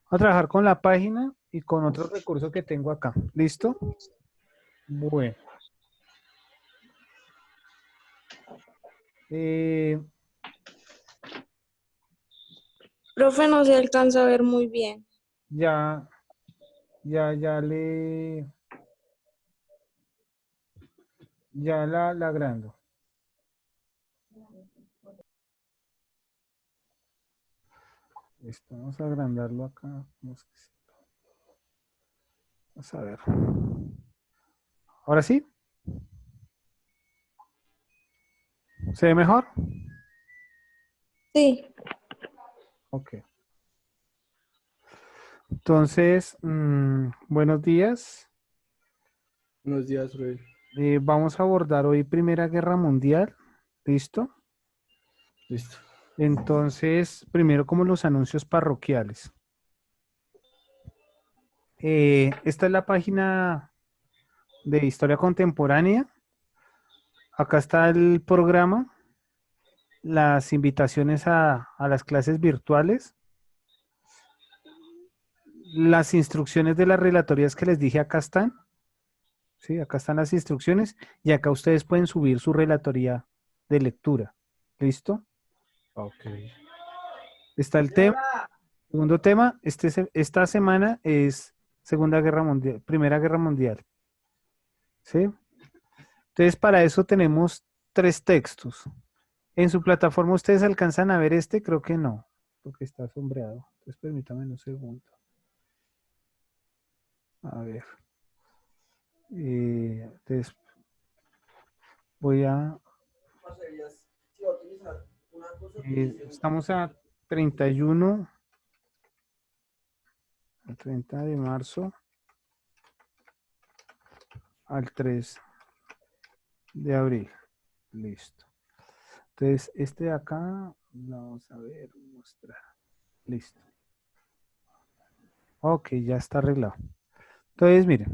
a trabajar con la página y con otro recurso que tengo acá. ¿Listo? Bueno. Eh, Profe, no se alcanza a ver muy bien. ya, ya la agrando. Listo, vamos a agrandarlo acá. Vamos a ver. Ahora sí, ¿se ve mejor? Sí. Ok. Entonces, buenos días. Buenos días, profe. Vamos a abordar hoy Primera Guerra Mundial. ¿Listo? Listo. Entonces, primero como los anuncios parroquiales. Esta es la página de Historia Contemporánea. Acá está el programa, las invitaciones a las clases virtuales, las instrucciones de las relatorías que les dije acá están. Sí, acá están las instrucciones y acá ustedes pueden subir su relatoría de lectura. ¿Listo? Ok. Está el tema. Segundo tema, esta semana es Segunda Guerra Mundial, Primera Guerra Mundial. ¿Sí? Entonces, para eso tenemos 3 textos. En su plataforma ustedes alcanzan a ver este, creo que no, porque está sombreado. Entonces, permítame un segundo. A ver. Entonces, voy a... estamos a 31, el 30 de marzo al 3 de abril. Listo. Entonces, este de acá, vamos a ver, mostrar. Listo. Ok, ya está arreglado. Entonces, miren,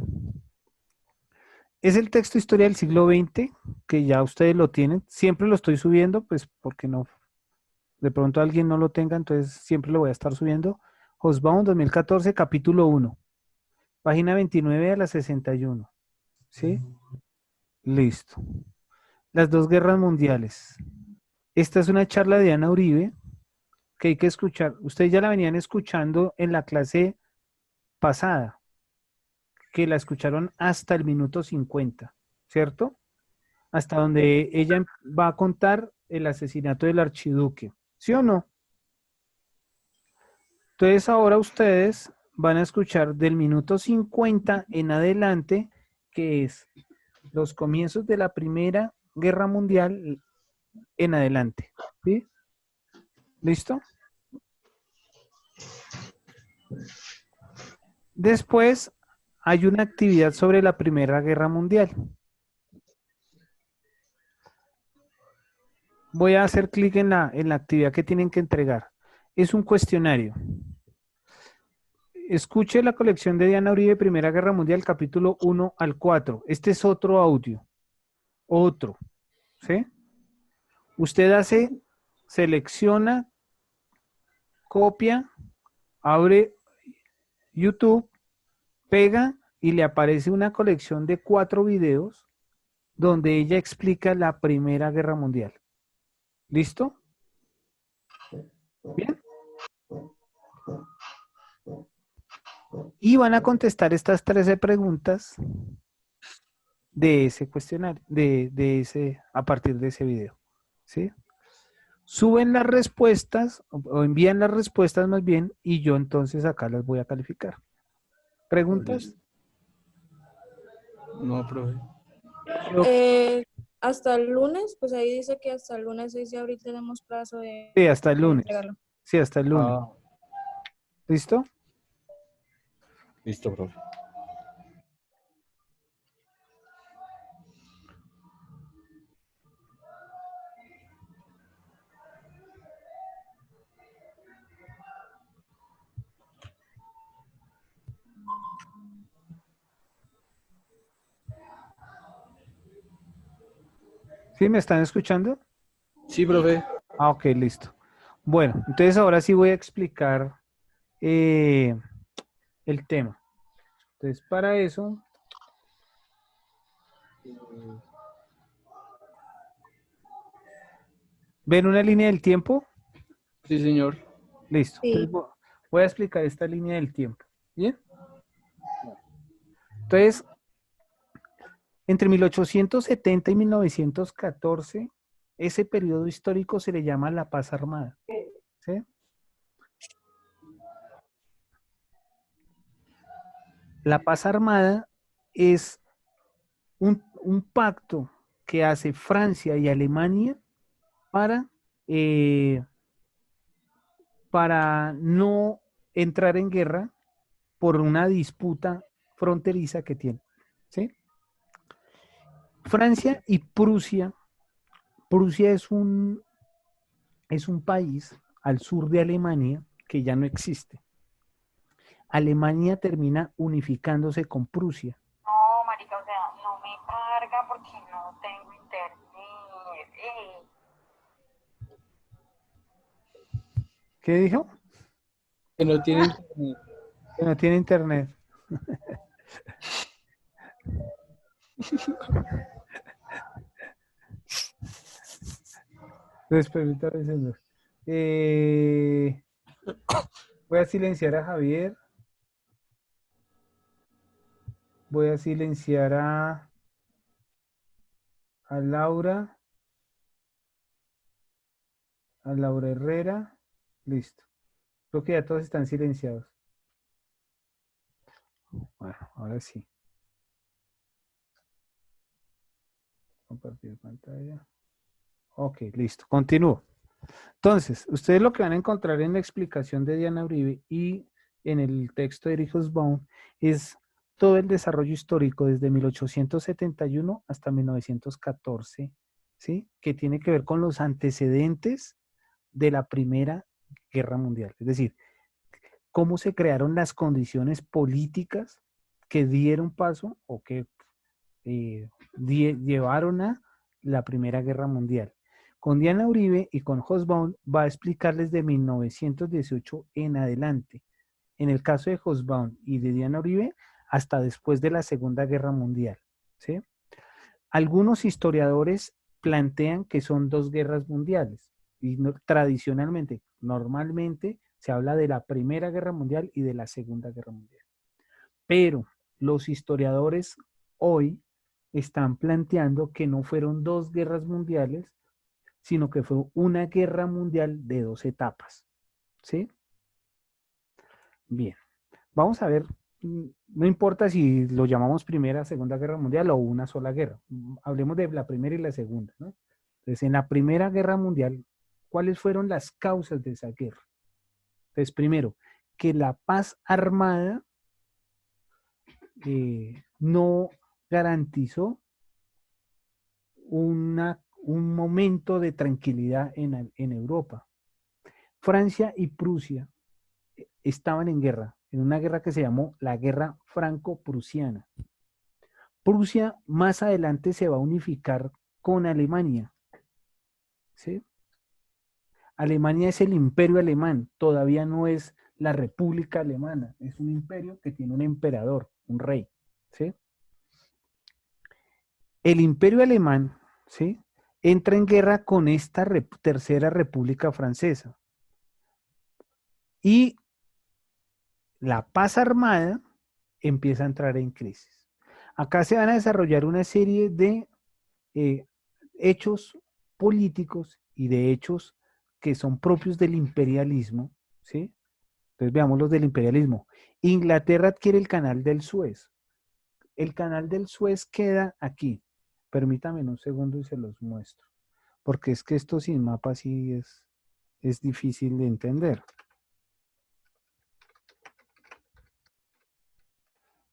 es el texto Historia del siglo XX, que ya ustedes lo tienen. Siempre lo estoy subiendo, pues porque no, de pronto alguien no lo tenga, entonces siempre lo voy a estar subiendo. Hobsbawm 2014, capítulo 1, página 29 a la 61. ¿Sí? Listo. Las dos guerras mundiales. Esta es una charla de Ana Uribe que hay que escuchar. Ustedes ya la venían escuchando en la clase pasada, que la escucharon hasta el minuto 50, ¿cierto? Hasta donde ella va a contar el asesinato del archiduque, ¿sí o no? Entonces ahora ustedes van a escuchar del minuto 50 en adelante, que es los comienzos de la Primera Guerra Mundial en adelante, ¿sí? ¿Listo? Después hay una actividad sobre la Primera Guerra Mundial. Voy a hacer clic en la actividad que tienen que entregar. Es un cuestionario. Escuche la colección de Diana Uribe, Primera Guerra Mundial, capítulo 1 al 4. Este es otro audio. Otro. ¿Sí? Usted selecciona, copia, abre YouTube, pega y le aparece una colección de 4 videos donde ella explica la Primera Guerra Mundial. ¿Listo? Bien. Y van a contestar estas 13 preguntas de ese cuestionario, a partir de ese video. ¿Sí? Suben las respuestas o envían las respuestas más bien y yo entonces acá las voy a calificar. ¿Preguntas? No, profe. Hasta el lunes, pues ahí dice que hasta el lunes 6 de abril tenemos plazo de Sí, hasta el lunes. entregarlo. Sí, hasta el lunes. Ah, ¿Listo? listo, profe. ¿Sí me están escuchando? Sí, profe. Ah, ok, listo. Bueno, entonces ahora sí voy a explicar eh, el tema. Entonces, para eso, ¿ven una línea del tiempo? Sí, señor. Listo. Sí. Entonces, voy a explicar esta línea del tiempo. ¿Bien? Entonces, entre 1870 y 1914, ese periodo histórico se le llama la Paz Armada. ¿Sí? La Paz Armada es un pacto que hace Francia y Alemania para, eh, para no entrar en guerra por una disputa fronteriza que tienen. ¿Sí? Francia y Prusia. Prusia es un país al sur de Alemania que ya no existe. Alemania termina unificándose con Prusia. No, marica, o sea, no me carga porque no tengo internet. ¿Qué dijo? Que no tiene internet. Que no tiene internet. Entonces, permítame, señor. Voy a silenciar a Javier. Voy a silenciar a Laura. A Laura Herrera. Listo. Creo que ya todos están silenciados. Bueno, ahora sí. Compartir pantalla. Ok, listo. Continúo. Entonces, ustedes lo que van a encontrar en la explicación de Diana Uribe y en el texto de Erich Hobsbawm es todo el desarrollo histórico desde 1871 hasta 1914, ¿sí? Que tiene que ver con los antecedentes de la Primera Guerra Mundial. Es decir, cómo se crearon las condiciones políticas que dieron paso o que llevaron a la Primera Guerra Mundial. Con Diana Uribe y con Hobsbawm va a explicarles de 1918 en adelante. En el caso de Hobsbawm y de Diana Uribe, hasta después de la Segunda Guerra Mundial. ¿Sí? Algunos historiadores plantean que son dos guerras mundiales y no, tradicionalmente, normalmente se habla de la Primera Guerra Mundial y de la Segunda Guerra Mundial. Pero los historiadores hoy están planteando que no fueron dos guerras mundiales, sino que fue una guerra mundial de dos etapas. ¿Sí? Bien, vamos a ver, no importa si lo llamamos Primera, Segunda Guerra Mundial o una sola guerra. Hablemos de la primera y la segunda, ¿no? Entonces, en la Primera Guerra Mundial, ¿cuáles fueron las causas de esa guerra? Entonces, primero, que la paz armada no garantizó un momento de tranquilidad en Europa. Francia y Prusia estaban en guerra, en una guerra que se llamó la Guerra Franco-Prusiana. Prusia más adelante se va a unificar con Alemania. ¿Sí? Alemania es el imperio alemán, todavía no es la República Alemana, es un imperio que tiene un emperador, un rey. ¿Sí? El imperio alemán, ¿sí? Entra en guerra con esta tercera república francesa. Y la paz armada empieza a entrar en crisis. Acá se van a desarrollar una serie de hechos políticos y de hechos que son propios del imperialismo, ¿sí? Entonces veamos los del imperialismo. Inglaterra adquiere el canal del Suez. El canal del Suez queda aquí. Permítame un segundo y se los muestro. Porque es que esto sin mapa sí es difícil de entender.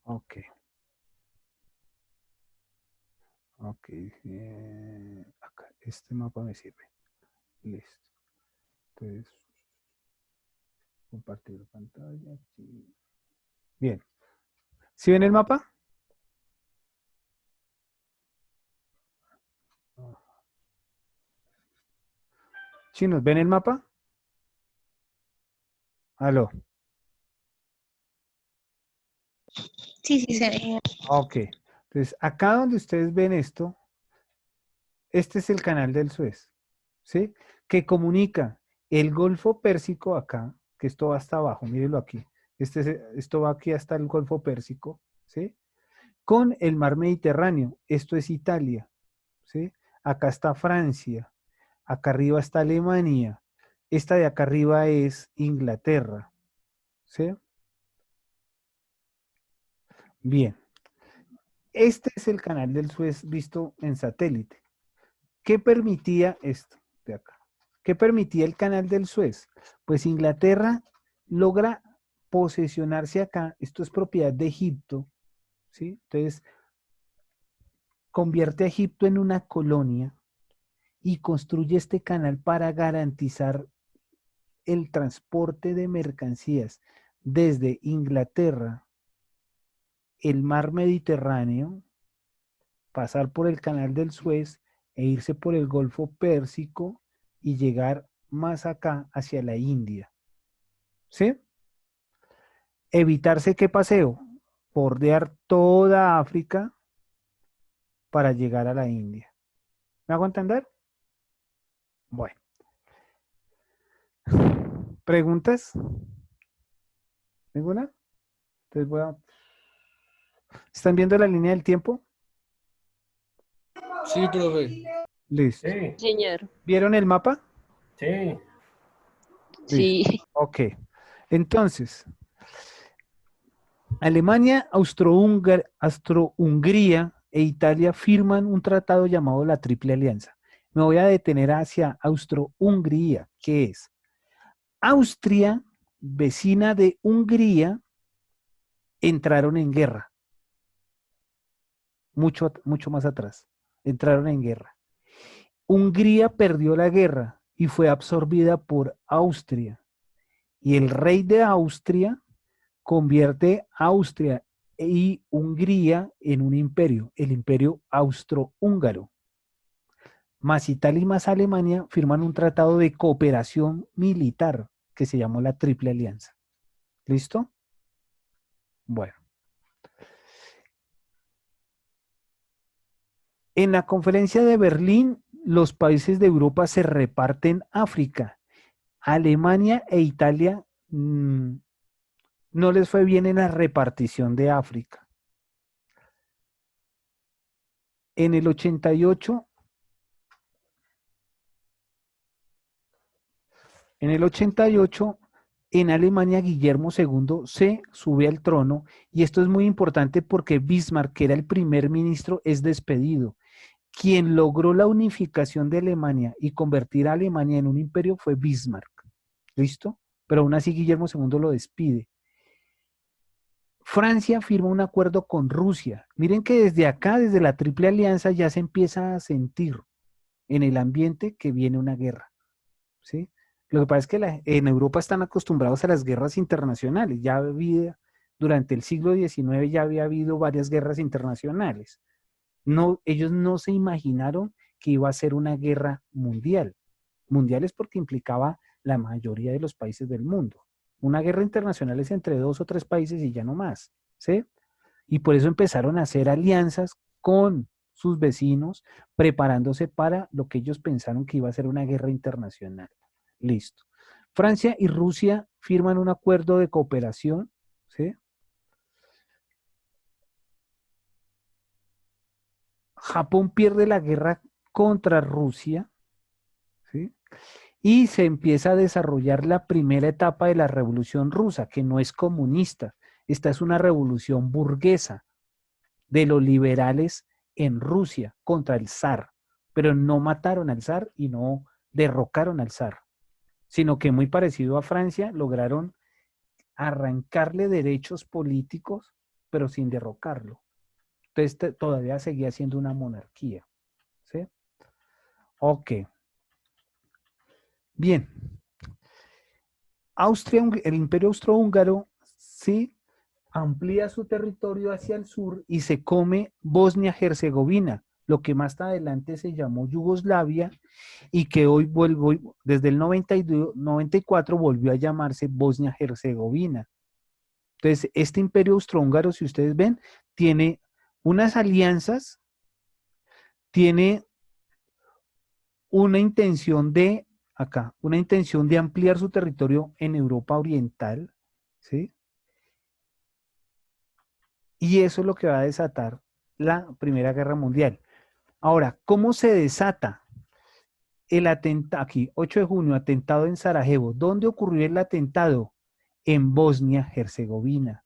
Ok. Ok. Acá, este mapa me sirve. Listo. Entonces, compartir pantalla. Sí. Bien. ¿Sí ven el mapa? ¿Sí nos ven el mapa? Aló. Sí, sí se ve. Ok. Entonces, acá donde ustedes ven esto, este es el canal del Suez, ¿sí? Que comunica el Golfo Pérsico acá, que esto va hasta abajo, mírenlo aquí. Esto va aquí hasta el Golfo Pérsico, ¿sí? Con el Mar Mediterráneo. Esto es Italia, ¿sí? Acá está Francia, acá arriba está Alemania, esta de acá arriba es Inglaterra, ¿sí? Bien, este es el canal del Suez visto en satélite. ¿Qué permitía esto de acá? ¿Qué permitía el canal del Suez? Pues Inglaterra logra posesionarse acá, esto es propiedad de Egipto, ¿sí? Entonces, convierte a Egipto en una colonia y construye este canal para garantizar el transporte de mercancías desde Inglaterra, el mar Mediterráneo, pasar por el canal del Suez e irse por el Golfo Pérsico y llegar más acá hacia la India. ¿Sí? Evitarse qué paseo, bordear toda África para llegar a la India. ¿Me hago entender? Bueno. ¿Preguntas? ¿Ninguna? Entonces voy a... ¿Están viendo la línea del tiempo? Sí, profe. Listo. Sí, Señor. ¿Vieron el mapa? sí. Sí. Ok. Entonces, Alemania, Austro-Hungría e Italia firman un tratado llamado la Triple Alianza. Me voy a detener hacia Austro-Hungría, que es Austria, vecina de Hungría, entraron en guerra. Mucho, mucho más atrás. Entraron en guerra. Hungría perdió la guerra y fue absorbida por Austria. Y el rey de Austria convierte Austria y Hungría en un imperio, el imperio austrohúngaro. Más Italia y más Alemania firman un tratado de cooperación militar que se llamó la Triple Alianza. ¿Listo? Bueno. En la conferencia de Berlín, los países de Europa se reparten África. Alemania e Italia no les fue bien en la repartición de África. En el 88, en Alemania, Guillermo II se sube al trono y esto es muy importante porque Bismarck, que era el primer ministro, es despedido. Quien logró la unificación de Alemania y convertir a Alemania en un imperio fue Bismarck. ¿Listo? Pero aún así Guillermo II lo despide. Francia firma un acuerdo con Rusia. Miren que desde acá, desde la Triple Alianza, ya se empieza a sentir en el ambiente que viene una guerra. ¿Sí? Lo que pasa es que en Europa están acostumbrados a las guerras internacionales. Ya había, durante el siglo XIX ya había habido varias guerras internacionales. No, ellos no se imaginaron que iba a ser una guerra mundial. Mundial es porque implicaba la mayoría de los países del mundo. Una guerra internacional es entre 2 o 3 países y ya no más, ¿sí? Y por eso empezaron a hacer alianzas con sus vecinos, preparándose para lo que ellos pensaron que iba a ser una guerra internacional. Listo. Francia y Rusia firman un acuerdo de cooperación, ¿sí? Japón pierde la guerra contra Rusia, ¿sí? Y se empieza a desarrollar la primera etapa de la Revolución Rusa, que no es comunista. Esta es una revolución burguesa de los liberales en Rusia contra el zar, pero no mataron al zar y no derrocaron al zar, sino que muy parecido a Francia lograron arrancarle derechos políticos, pero sin derrocarlo. Entonces todavía seguía siendo una monarquía. ¿Sí? Ok. Bien. Austria, el Imperio Austrohúngaro, sí, amplía su territorio hacia el sur y se come Bosnia-Herzegovina, lo que más adelante se llamó Yugoslavia y que hoy desde el 94 volvió a llamarse Bosnia-Herzegovina. Entonces, este imperio austrohúngaro, si ustedes ven, tiene unas alianzas, tiene una intención de, acá, una intención de ampliar su territorio en Europa Oriental, ¿sí? Y eso es lo que va a desatar la Primera Guerra Mundial. Ahora, ¿cómo se desata el atentado? Aquí, 8 de junio, atentado en Sarajevo. ¿Dónde ocurrió el atentado? En Bosnia-Herzegovina.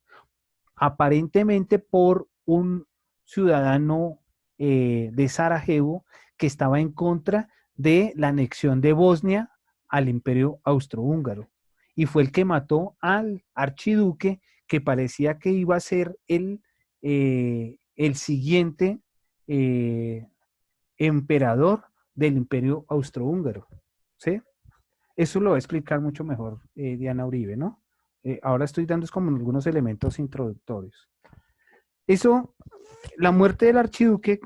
Aparentemente por un ciudadano de Sarajevo que estaba en contra de la anexión de Bosnia al Imperio Austrohúngaro. Y fue el que mató al archiduque que parecía que iba a ser el siguiente emperador del Imperio Austrohúngaro. ¿Sí? Eso lo va a explicar mucho mejor Diana Uribe, ¿no? Ahora estoy dando como algunos elementos introductorios. Eso, la muerte del archiduque,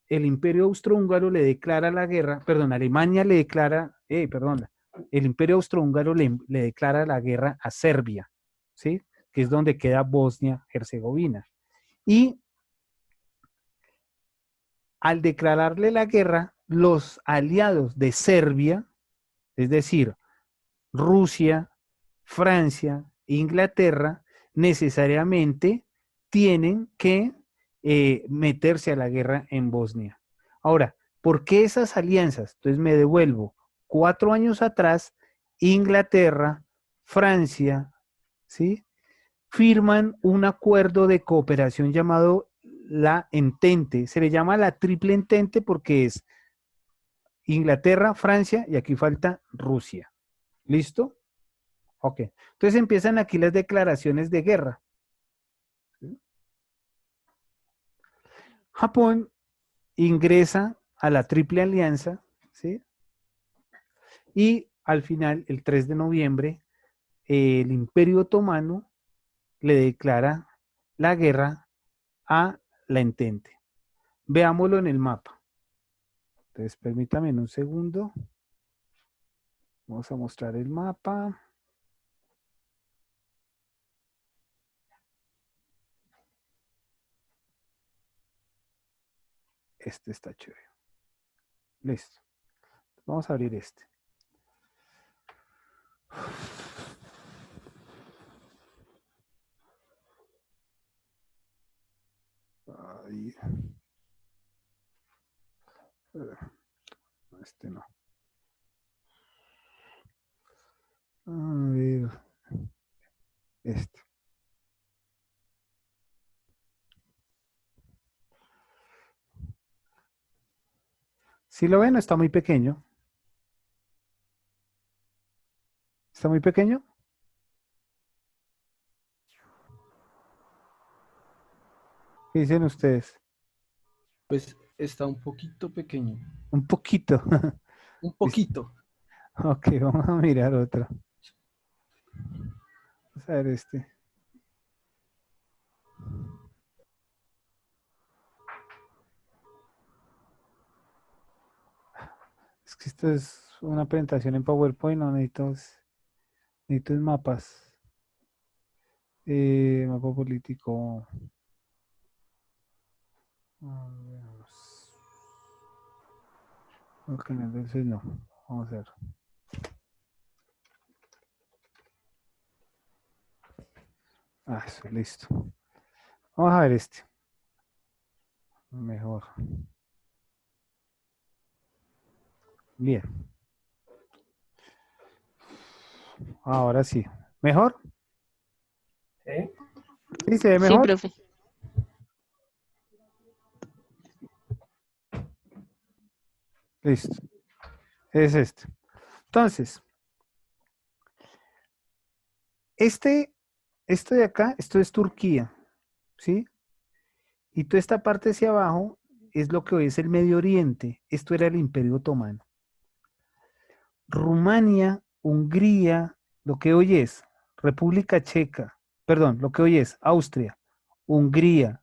el Imperio Austrohúngaro le declara la guerra, perdón, Alemania le declara, perdón, el Imperio Austrohúngaro le declara la guerra a Serbia, ¿sí? Que es donde queda Bosnia-Herzegovina. Y al declararle la guerra, los aliados de Serbia, es decir, Rusia, Francia, Inglaterra, necesariamente tienen que meterse a la guerra en Bosnia. Ahora, ¿por qué esas alianzas? Entonces me devuelvo. 4 años atrás, Inglaterra, Francia, ¿sí? Firman un acuerdo de cooperación llamado la Entente. Se le llama la Triple Entente porque es Inglaterra, Francia y aquí falta Rusia. ¿Listo? Ok. Entonces empiezan aquí las declaraciones de guerra. ¿Sí? Japón ingresa a la Triple Alianza, ¿sí? Y al final, el 3 de noviembre, el Imperio Otomano le declara la guerra a la Entente. Veámoslo en el mapa. Entonces, permítame un segundo. Vamos a mostrar el mapa. Este está chévere. Listo. Vamos a abrir este. Ahí. Este no. A ver. Este. Si lo ven, está muy pequeño. ¿Está muy pequeño? ¿Qué dicen ustedes? Pues está un poquito pequeño. Un poquito. Un poquito. Ok, vamos a mirar otro. Vamos a ver este. Es que esto es una presentación en PowerPoint, no necesito mapas. Mapa político. Veamos. Ok, entonces no. Vamos a ver. Eso, listo. Vamos a ver este. Mejor. Bien. Ahora sí. ¿Mejor? ¿Sí? ¿Sí se ve Sí, mejor? profe. Listo. Es este. Entonces, esto de acá, esto es Turquía, ¿sí? Y toda esta parte hacia abajo es lo que hoy es el Medio Oriente. Esto era el Imperio Otomano. Rumania, Hungría, lo que hoy es República Checa, perdón, lo que hoy es Austria, Hungría,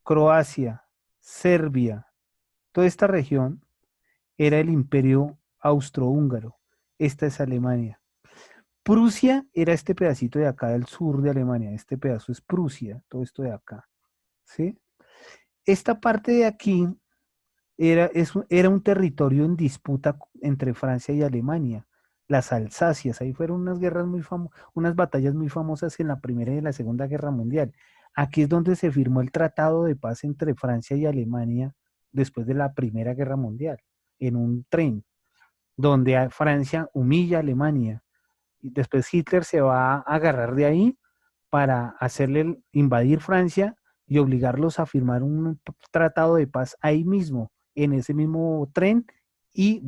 Croacia, Serbia, toda esta región era el Imperio Austrohúngaro. esta es Alemania. Prusia era este pedacito de acá del sur de Alemania, este pedazo es Prusia, todo esto de acá, ¿sí? Esta parte de aquí era un territorio en disputa entre Francia y Alemania, las Alsacias, ahí fueron unas guerras muy famosas, unas batallas muy famosas en la Primera y en la Segunda Guerra Mundial. Aquí es donde se firmó el Tratado de Paz entre Francia y Alemania después de la Primera Guerra Mundial, en un tren, donde Francia humilla a Alemania. Y después Hitler se va a agarrar de ahí para hacerle invadir Francia y obligarlos a firmar un tratado de paz ahí mismo, en ese mismo tren, y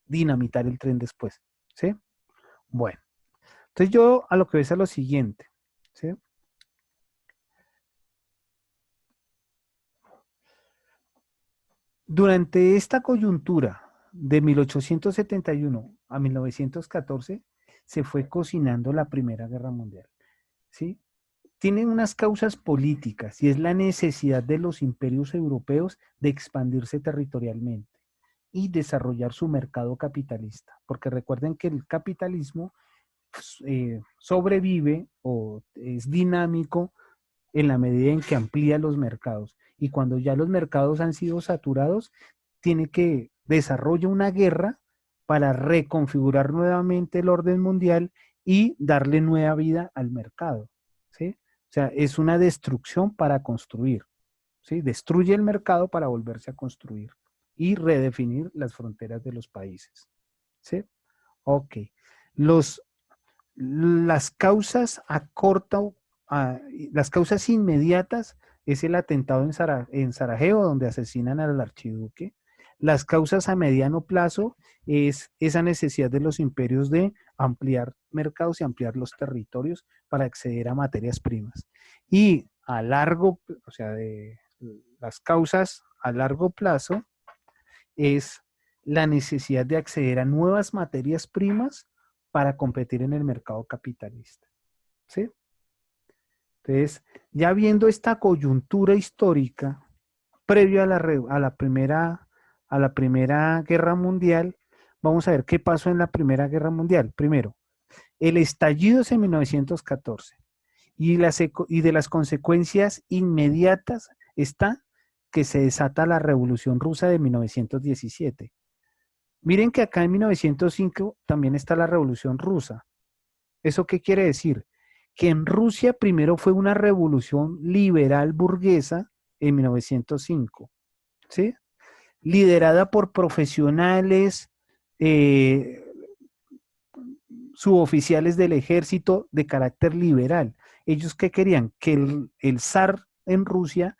dinamitar el tren después. ¿Sí? Bueno, entonces yo a lo que ves a lo siguiente. ¿Sí? Durante esta coyuntura de 1871 a 1914 se fue cocinando la Primera Guerra Mundial. ¿Sí? Tiene unas causas políticas y es la necesidad de los imperios europeos de expandirse territorialmente y desarrollar su mercado capitalista, porque recuerden que el capitalismo sobrevive o es dinámico en la medida en que amplía los mercados y cuando ya los mercados han sido saturados, tiene que desarrollar una guerra para reconfigurar nuevamente el orden mundial y darle nueva vida al mercado, ¿sí? O sea, es una destrucción para construir, ¿sí? Destruye el mercado para volverse a construir y redefinir las fronteras de los países, ¿sí? Ok. Los, las causas a corto, las causas inmediatas es el atentado en Sarajevo, donde asesinan al archiduque. Las causas a mediano plazo es esa necesidad de los imperios de ampliar mercados y ampliar los territorios para acceder a materias primas. Y a largo, o sea, de las causas a largo plazo es la necesidad de acceder a nuevas materias primas para competir en el mercado capitalista. ¿Sí? Entonces, ya viendo esta coyuntura histórica previo a la primera Guerra Mundial, vamos a ver qué pasó en la Primera Guerra Mundial. Primero, el estallido es en 1914 y de las consecuencias inmediatas está que se desata la Revolución Rusa de 1917. Miren que acá en 1905 también está la Revolución Rusa. ¿Eso qué quiere decir? Que en Rusia primero fue una revolución liberal burguesa en 1905, ¿sí? Liderada por profesionales, eh, suboficiales del ejército de carácter liberal. ¿Ellos qué querían? Que el zar en Rusia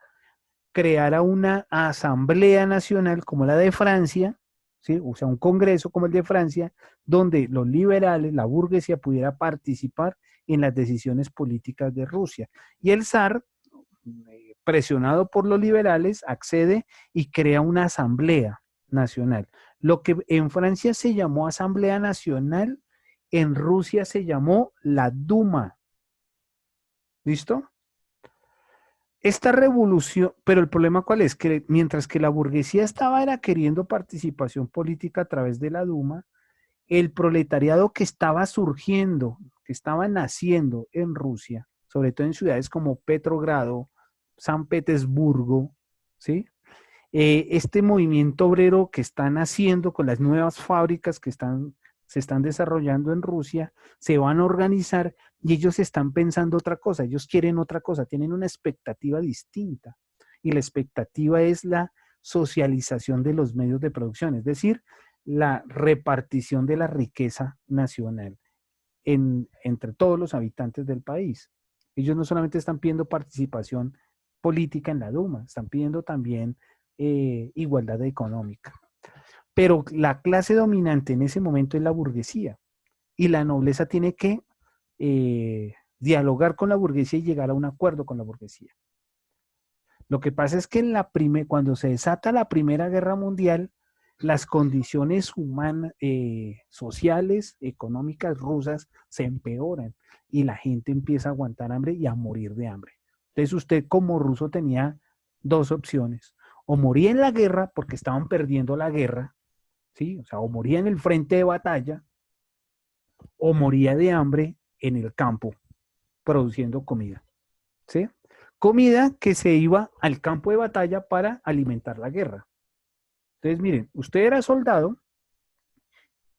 creara una asamblea nacional como la de Francia, ¿sí? O sea, un congreso como el de Francia, donde los liberales, la burguesía, pudiera participar en las decisiones políticas de Rusia. Y el zar, presionado por los liberales, accede y crea una asamblea nacional. Lo que en Francia se llamó Asamblea Nacional, en Rusia se llamó la Duma. ¿Listo? Esta revolución, pero el problema cuál es, que mientras que la burguesía era queriendo participación política a través de la Duma, el proletariado que estaba surgiendo, que estaba naciendo en Rusia, sobre todo en ciudades como Petrogrado, San Petersburgo, ¿sí? Este movimiento obrero que están haciendo con las nuevas fábricas que se están desarrollando en Rusia, se van a organizar y ellos están pensando otra cosa, ellos quieren otra cosa, tienen una expectativa distinta. Y la expectativa es la socialización de los medios de producción, es decir, la repartición de la riqueza nacional entre todos los habitantes del país. Ellos no solamente están pidiendo participación política en la Duma, están pidiendo también igualdad económica. Pero la clase dominante en ese momento es la burguesía y la nobleza tiene que dialogar con la burguesía y llegar a un acuerdo con la burguesía. Lo que pasa es que cuando se desata la Primera Guerra Mundial, las condiciones humanas, sociales, económicas rusas se empeoran y la gente empieza a aguantar hambre y a morir de hambre. Entonces usted como ruso tenía dos opciones: o moría en la guerra porque estaban perdiendo la guerra, ¿sí? O sea, o moría en el frente de batalla o moría de hambre en el campo produciendo comida, ¿sí? Comida que se iba al campo de batalla para alimentar la guerra. Entonces, miren, usted era soldado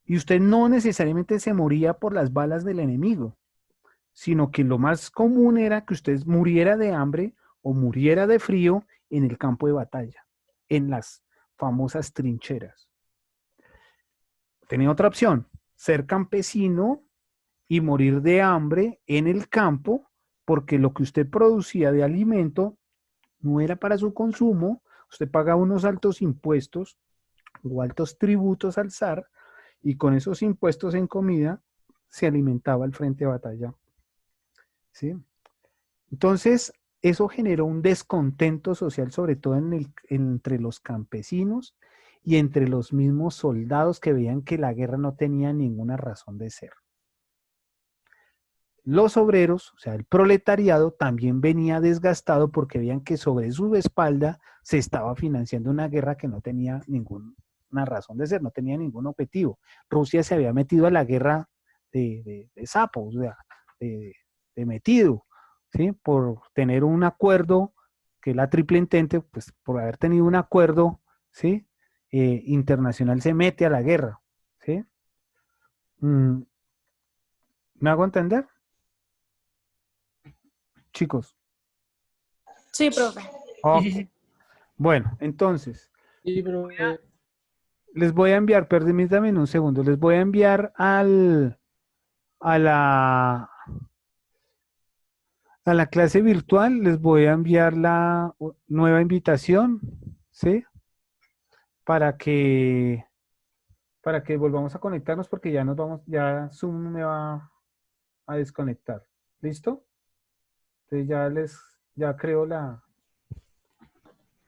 y usted no necesariamente se moría por las balas del enemigo, sino que lo más común era que usted muriera de hambre o muriera de frío en el campo de batalla, en las famosas trincheras. Tenía otra opción, ser campesino y morir de hambre en el campo, porque lo que usted producía de alimento no era para su consumo, usted pagaba unos altos impuestos o altos tributos al zar, y con esos impuestos en comida se alimentaba el frente de batalla. ¿Sí? Entonces, eso generó un descontento social, sobre todo entre los campesinos y entre los mismos soldados que veían que la guerra no tenía ninguna razón de ser. Los obreros, o sea, el proletariado, también venía desgastado porque veían que sobre su espalda se estaba financiando una guerra que no tenía ninguna razón de ser, no tenía ningún objetivo. Rusia se había metido a la guerra de sapos, o sea, de metido, ¿sí? Por tener un acuerdo, que la Triple Entente, pues por haber tenido un acuerdo, ¿sí? Internacional se mete a la guerra, ¿sí? ¿Me hago entender? Chicos. Sí, profe. Ok. Bueno, entonces, Sí, profe. les voy a enviar, permítanme un segundo, les voy a enviar a la clase virtual, les voy a enviar la nueva invitación, ¿sí? Para que, para que volvamos a conectarnos porque ya nos vamos, ya Zoom me va a desconectar. ¿Listo? Entonces ya creo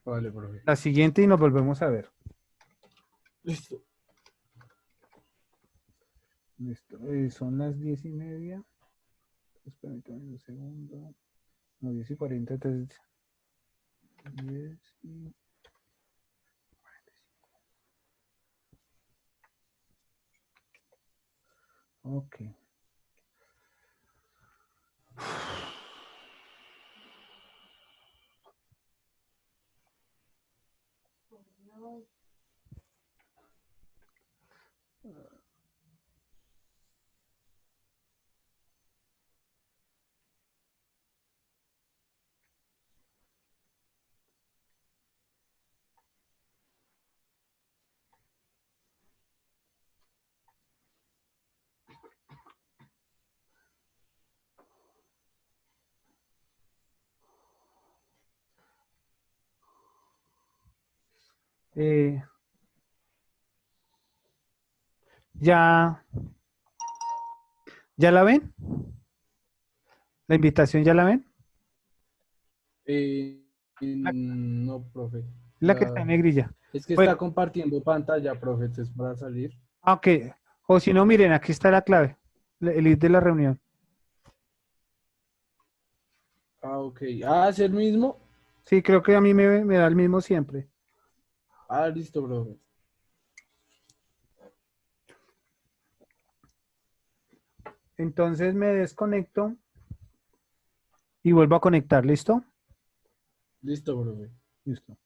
Vale, profe. la siguiente y nos volvemos a ver. Listo. Listo. Son las 10:30. Permítame un segundo. No, 10:40, entonces 10 y... Ok. Eh, ¿ya, ya la ven? ¿La invitación ya la ven? La, No, profe. la que está en negrilla. Es que Bueno, está compartiendo pantalla, profe. Es para salir. ok. O si no, miren, aquí está la clave. El link de la reunión. Ah, ok. Ah, ¿es el mismo? Sí, creo que a mí me da el mismo siempre. Ah, listo, profe. Entonces me desconecto y vuelvo a conectar. ¿Listo? Listo, profe. Listo.